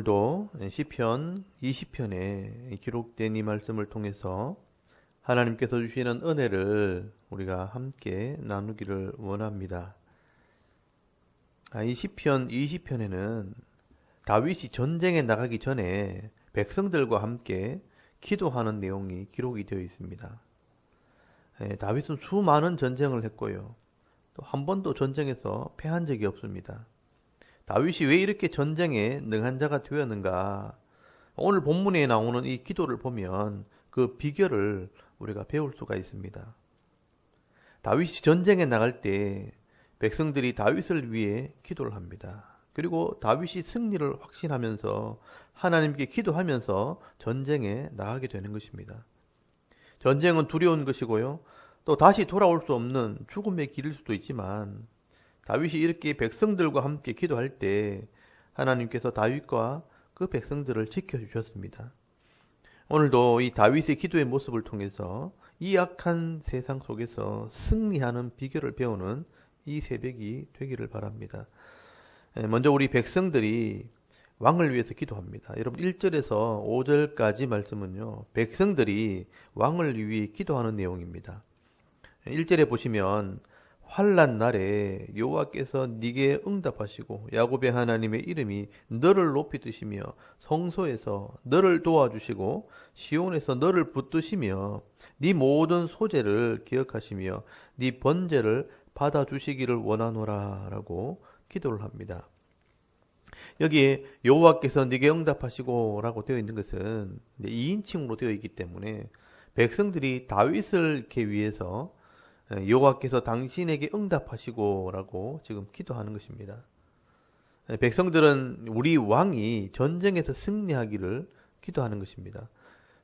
오늘도 시편 20편에 기록된 이 말씀을 통해서 하나님께서 주시는 은혜를 우리가 함께 나누기를 원합니다. 이 시편 20편에는 다윗이 전쟁에 나가기 전에 백성들과 함께 기도하는 내용이 기록이 되어 있습니다. 다윗은 수많은 전쟁을 했고요. 또 한 번도 전쟁에서 패한 적이 없습니다. 다윗이 왜 이렇게 전쟁에 능한 자가 되었는가? 오늘 본문에 나오는 이 기도를 보면 그 비결을 우리가 배울 수가 있습니다. 다윗이 전쟁에 나갈 때 백성들이 다윗을 위해 기도를 합니다. 그리고 다윗이 승리를 확신하면서 하나님께 기도하면서 전쟁에 나가게 되는 것입니다. 전쟁은 두려운 것이고요. 또 다시 돌아올 수 없는 죽음의 길일 수도 있지만 다윗이 이렇게 백성들과 함께 기도할 때 하나님께서 다윗과 그 백성들을 지켜주셨습니다. 오늘도 이 다윗의 기도의 모습을 통해서 이 악한 세상 속에서 승리하는 비결을 배우는 이 새벽이 되기를 바랍니다. 먼저 우리 백성들이 왕을 위해서 기도합니다. 여러분 1절에서 5절까지 말씀은요, 백성들이 왕을 위해 기도하는 내용입니다. 1절에 보시면 환난 날에 여호와께서 네게 응답하시고 야곱의 하나님의 이름이 너를 높이 드시며 성소에서 너를 도와주시고 시온에서 너를 붙드시며 네 모든 소재를 기억하시며 네 번제를 받아주시기를 원하노라 라고 기도를 합니다. 여기에 여호와께서 네게 응답하시고 라고 되어 있는 것은 2인칭으로 되어 있기 때문에 백성들이 다윗을 이렇게 위해서 여호와께서 당신에게 응답하시고 라고 지금 기도하는 것입니다. 백성들은 우리 왕이 전쟁에서 승리하기를 기도하는 것입니다.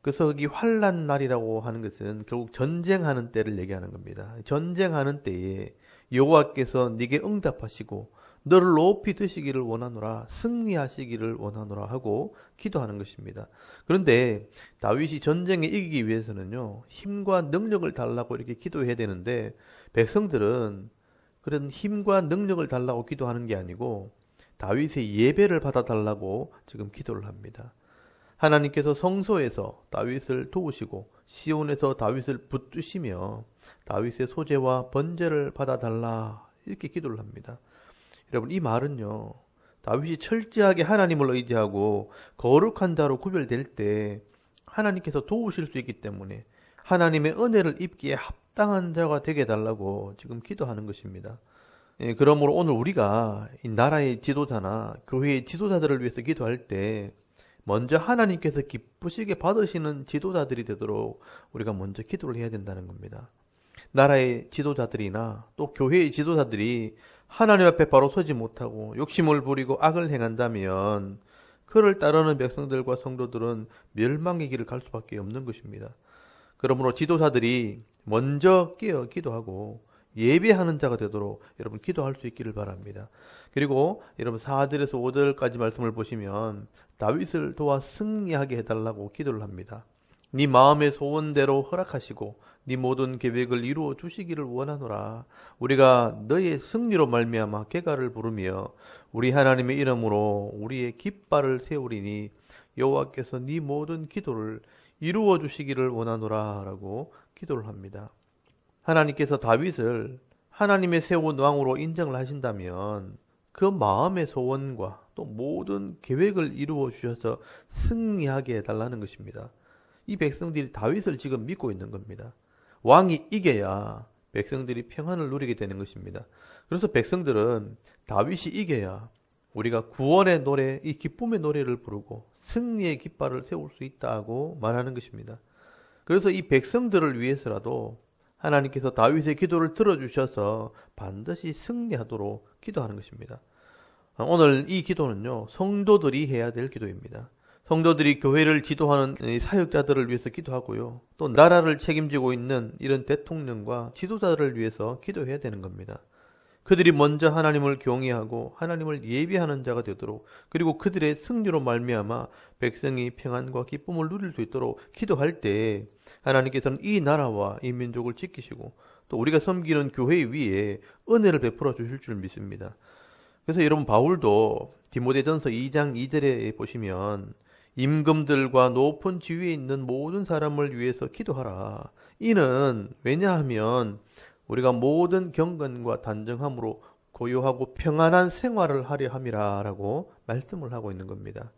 그래서 여기 환난 날이라고 하는 것은 결국 전쟁하는 때를 얘기하는 겁니다. 전쟁하는 때에 여호와께서 네게 응답하시고 너를 높이 드시기를 원하노라, 승리하시기를 원하노라 하고 기도하는 것입니다. 그런데 다윗이 전쟁에 이기기 위해서는요, 힘과 능력을 달라고 이렇게 기도해야 되는데 백성들은 그런 힘과 능력을 달라고 기도하는 게 아니고 다윗의 예배를 받아달라고 지금 기도를 합니다. 하나님께서 성소에서 다윗을 도우시고 시온에서 다윗을 붙드시며 다윗의 소재와 번제를 받아달라 이렇게 기도를 합니다. 여러분 이 말은요, 다윗이 철저하게 하나님을 의지하고 거룩한 자로 구별될 때 하나님께서 도우실 수 있기 때문에 하나님의 은혜를 입기에 합당한 자가 되게 해달라고 지금 기도하는 것입니다. 그러므로 오늘 우리가 이 나라의 지도자나 교회의 지도자들을 위해서 기도할 때 먼저 하나님께서 기쁘시게 받으시는 지도자들이 되도록 우리가 먼저 기도를 해야 된다는 겁니다. 나라의 지도자들이나 또 교회의 지도자들이 하나님 앞에 바로 서지 못하고 욕심을 부리고 악을 행한다면 그를 따르는 백성들과 성도들은 멸망의 길을 갈 수밖에 없는 것입니다. 그러므로 지도자들이 먼저 깨어 기도하고 예배하는 자가 되도록 여러분 기도할 수 있기를 바랍니다. 그리고 여러분 4절에서 5절까지 말씀을 보시면 다윗을 도와 승리하게 해달라고 기도를 합니다. 네 마음의 소원대로 허락하시고 네 모든 계획을 이루어 주시기를 원하노라. 우리가 너의 승리로 말미암아 궤가를 부르며 우리 하나님의 이름으로 우리의 깃발을 세우리니 여호와께서 네 모든 기도를 이루어 주시기를 원하노라 라고 기도를 합니다. 하나님께서 다윗을 하나님의 세운 왕으로 인정을 하신다면 그 마음의 소원과 또 모든 계획을 이루어 주셔서 승리하게 해달라는 것입니다. 이 백성들이 다윗을 지금 믿고 있는 겁니다. 왕이 이겨야 백성들이 평안을 누리게 되는 것입니다. 그래서 백성들은 다윗이 이겨야 우리가 구원의 노래, 이 기쁨의 노래를 부르고 승리의 깃발을 세울 수 있다고 말하는 것입니다. 그래서 이 백성들을 위해서라도 하나님께서 다윗의 기도를 들어주셔서 반드시 승리하도록 기도하는 것입니다. 오늘 이 기도는요, 성도들이 해야 될 기도입니다. 성도들이 교회를 지도하는 사역자들을 위해서 기도하고요. 또 나라를 책임지고 있는 이런 대통령과 지도자들을 위해서 기도해야 되는 겁니다. 그들이 먼저 하나님을 경외하고 하나님을 예배하는 자가 되도록, 그리고 그들의 승리로 말미암아 백성이 평안과 기쁨을 누릴 수 있도록 기도할 때 하나님께서는 이 나라와 이 민족을 지키시고 또 우리가 섬기는 교회 위에 은혜를 베풀어 주실 줄 믿습니다. 그래서 여러분 바울도 디모데전서 2장 2절에 보시면 임금들과 높은 지위에 있는 모든 사람을 위해서 기도하라. 이는 왜냐하면 우리가 모든 경건과 단정함으로 고요하고 평안한 생활을 하려 함이라 라고 말씀을 하고 있는 겁니다.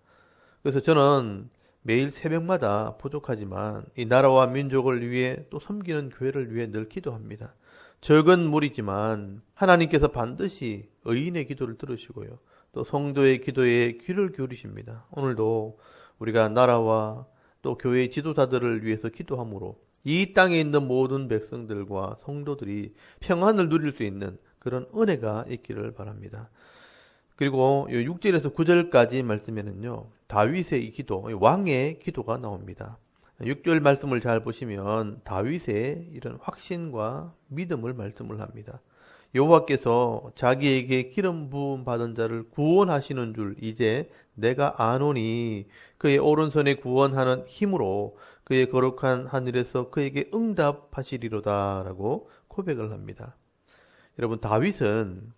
그래서 저는 매일 새벽마다 부족하지만 이 나라와 민족을 위해 또 섬기는 교회를 위해 늘 기도합니다. 적은 무리지만 하나님께서 반드시 의인의 기도를 들으시고요. 또 성도의 기도에 귀를 기울이십니다. 오늘도 우리가 나라와 또 교회의 지도자들을 위해서 기도함으로 이 땅에 있는 모든 백성들과 성도들이 평안을 누릴 수 있는 그런 은혜가 있기를 바랍니다. 그리고 6절에서 9절까지 말씀에는요, 다윗의 이 기도, 왕의 기도가 나옵니다. 6절 말씀을 잘 보시면 다윗의 이런 확신과 믿음을 말씀을 합니다. 여호와께서 자기에게 기름 부음 받은 자를 구원하시는 줄 이제 내가 아노니 그의 오른손에 구원하는 힘으로 그의 거룩한 하늘에서 그에게 응답하시리로다 라고 고백을 합니다. 여러분, 다윗은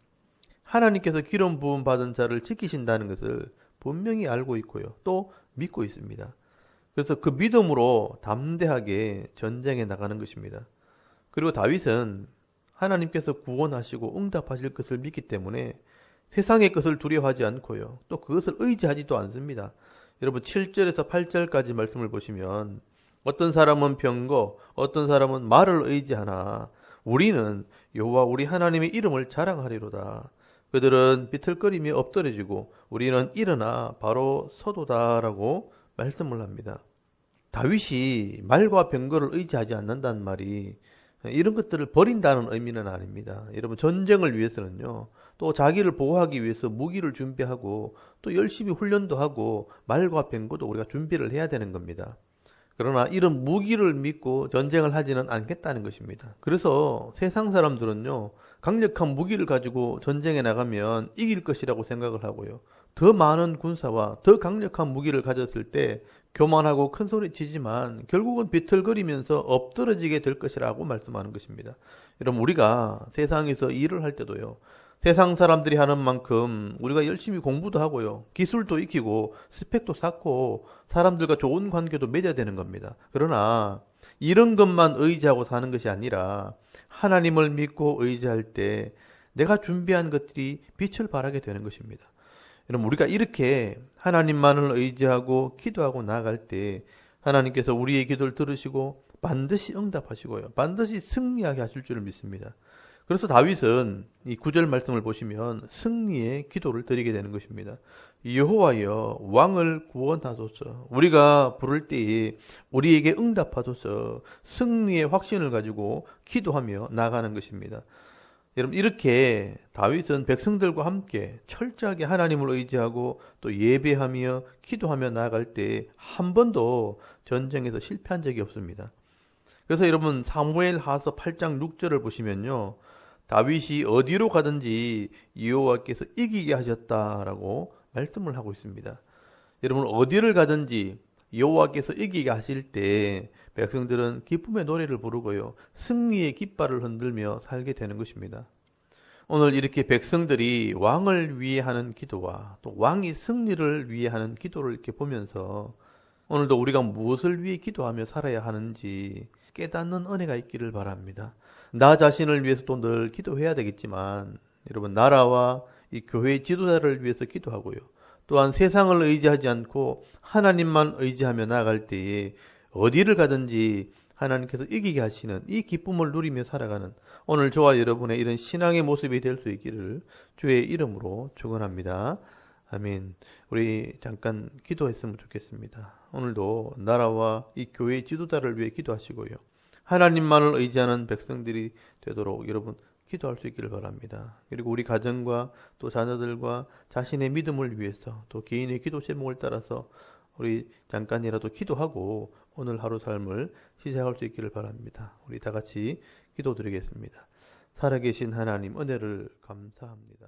하나님께서 기름 부음 받은 자를 지키신다는 것을 분명히 알고 있고요. 또 믿고 있습니다. 그래서 그 믿음으로 담대하게 전쟁에 나가는 것입니다. 그리고 다윗은 하나님께서 구원하시고 응답하실 것을 믿기 때문에 세상의 것을 두려워하지 않고요. 또 그것을 의지하지도 않습니다. 여러분 7절에서 8절까지 말씀을 보시면 어떤 사람은 병거, 어떤 사람은 말을 의지하나 우리는 여호와 우리 하나님의 이름을 자랑하리로다. 그들은 비틀거리며 엎드려지고 우리는 일어나 바로 서도다라고 말씀을 합니다. 다윗이 말과 병거를 의지하지 않는다는 말이 이런 것들을 버린다는 의미는 아닙니다. 여러분 전쟁을 위해서는요. 또 자기를 보호하기 위해서 무기를 준비하고 또 열심히 훈련도 하고 말과 병거도 우리가 준비를 해야 되는 겁니다. 그러나 이런 무기를 믿고 전쟁을 하지는 않겠다는 것입니다. 그래서 세상 사람들은요. 강력한 무기를 가지고 전쟁에 나가면 이길 것이라고 생각을 하고요. 더 많은 군사와 더 강력한 무기를 가졌을 때 교만하고 큰 소리 치지만 결국은 비틀거리면서 엎드러지게 될 것이라고 말씀하는 것입니다. 여러분 우리가 세상에서 일을 할 때도요. 세상 사람들이 하는 만큼 우리가 열심히 공부도 하고요. 기술도 익히고 스펙도 쌓고 사람들과 좋은 관계도 맺어야 되는 겁니다. 그러나 이런 것만 의지하고 사는 것이 아니라 하나님을 믿고 의지할 때 내가 준비한 것들이 빛을 발하게 되는 것입니다. 여러분 우리가 이렇게 하나님만을 의지하고 기도하고 나아갈 때 하나님께서 우리의 기도를 들으시고 반드시 응답하시고요. 반드시 승리하게 하실 줄을 믿습니다. 그래서 다윗은 이 9절 말씀을 보시면 승리의 기도를 드리게 되는 것입니다. 여호와여 왕을 구원하소서. 우리가 부를 때에 우리에게 응답하소서. 승리의 확신을 가지고 기도하며 나가는 것입니다. 여러분 이렇게 다윗은 백성들과 함께 철저하게 하나님을 의지하고 또 예배하며 기도하며 나아갈 때 한 번도 전쟁에서 실패한 적이 없습니다. 그래서 여러분 사무엘하서 8장 6절을 보시면요. 다윗이 어디로 가든지 여호와께서 이기게 하셨다라고 말씀을 하고 있습니다. 여러분 어디를 가든지 여호와께서 이기게 하실 때 백성들은 기쁨의 노래를 부르고요. 승리의 깃발을 흔들며 살게 되는 것입니다. 오늘 이렇게 백성들이 왕을 위해 하는 기도와 또 왕이 승리를 위해 하는 기도를 이렇게 보면서 오늘도 우리가 무엇을 위해 기도하며 살아야 하는지 깨닫는 은혜가 있기를 바랍니다. 나 자신을 위해서도 늘 기도해야 되겠지만 여러분 나라와 이 교회의 지도자를 위해서 기도하고요. 또한 세상을 의지하지 않고 하나님만 의지하며 나아갈 때에 어디를 가든지 하나님께서 이기게 하시는 이 기쁨을 누리며 살아가는 오늘 저와 여러분의 이런 신앙의 모습이 될 수 있기를 주의 이름으로 축원합니다. 아멘. 우리 잠깐 기도했으면 좋겠습니다. 오늘도 나라와 이 교회의 지도자를 위해 기도하시고요. 하나님만을 의지하는 백성들이 되도록 여러분 기도할 수 있기를 바랍니다. 그리고 우리 가정과 또 자녀들과 자신의 믿음을 위해서 또 개인의 기도 제목을 따라서 우리 잠깐이라도 기도하고 오늘 하루 삶을 시작할 수 있기를 바랍니다. 우리 다 같이 기도드리겠습니다. 살아계신 하나님 은혜를 감사합니다.